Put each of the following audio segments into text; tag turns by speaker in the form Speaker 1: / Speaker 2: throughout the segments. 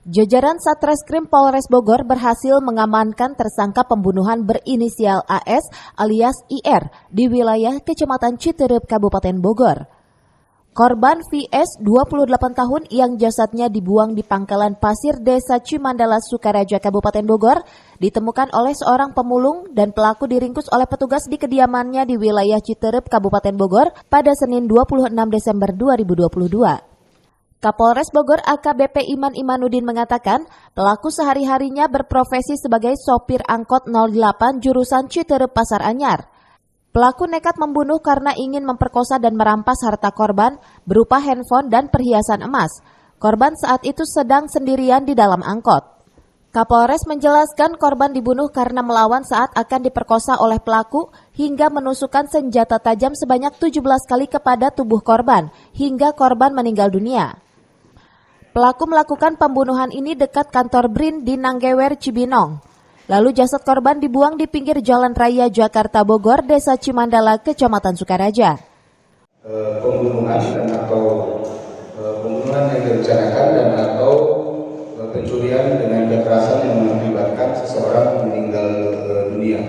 Speaker 1: Jajaran Satreskrim Polres Bogor berhasil mengamankan tersangka pembunuhan berinisial AS alias IR di wilayah Kecamatan Citerep, Kabupaten Bogor. Korban VS 28 tahun yang jasadnya dibuang di pangkalan pasir Desa Cimandala, Sukaraja, Kabupaten Bogor, ditemukan oleh seorang pemulung dan pelaku diringkus oleh petugas di kediamannya di wilayah Citerep, Kabupaten Bogor pada Senin 26 Desember 2022. Kapolres Bogor AKBP Iman Imanuddin mengatakan pelaku sehari-harinya berprofesi sebagai sopir angkot 08 jurusan Citerep Pasar Anyar. Pelaku nekat membunuh karena ingin memperkosa dan merampas harta korban berupa handphone dan perhiasan emas. Korban saat itu sedang sendirian di dalam angkot. Kapolres menjelaskan korban dibunuh karena melawan saat akan diperkosa oleh pelaku hingga menusukkan senjata tajam sebanyak 17 kali kepada tubuh korban hingga korban meninggal dunia. Pelaku melakukan pembunuhan ini dekat kantor BRIN di Nanggewer, Cibinong. Lalu jasad korban dibuang di pinggir Jalan Raya Jakarta Bogor, Desa Cimandala, Kecamatan Sukaraja.
Speaker 2: Pembunuhan yang direncanakan dan atau pencurian dengan kekerasan yang mengakibatkan seseorang meninggal dunia.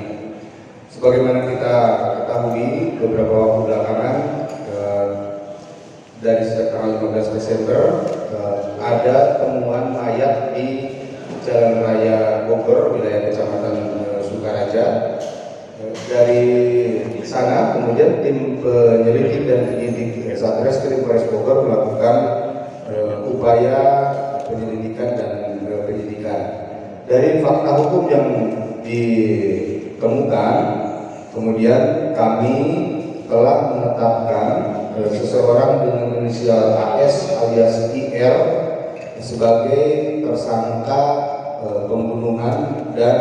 Speaker 2: Sebagaimana kita ketahui beberapa waktu belakangan, dari sejak tanggal 15 Desember ada temuan mayat di Jalan Raya Bogor, wilayah Kecamatan Sukaraja. Dari sana kemudian tim penyelidik dan penyidik Satreskrim Polres Bogor melakukan upaya penyelidikan dan penyidikan. Dari fakta hukum yang ditemukan, kemudian kami telah menetapkan seseorang dengan inisial AS alias IR sebagai tersangka pembunuhan dan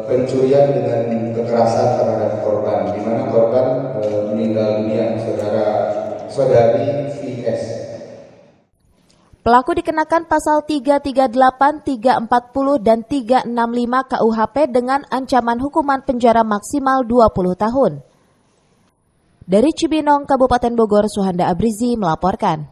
Speaker 2: pencurian dengan kekerasan terhadap korban, di mana korban meninggal dunia, saudari VS.
Speaker 1: Pelaku dikenakan pasal 338, 340, dan 365 KUHP dengan ancaman hukuman penjara maksimal 20 tahun. Dari Cibinong, Kabupaten Bogor, Suhanda Abrizi melaporkan.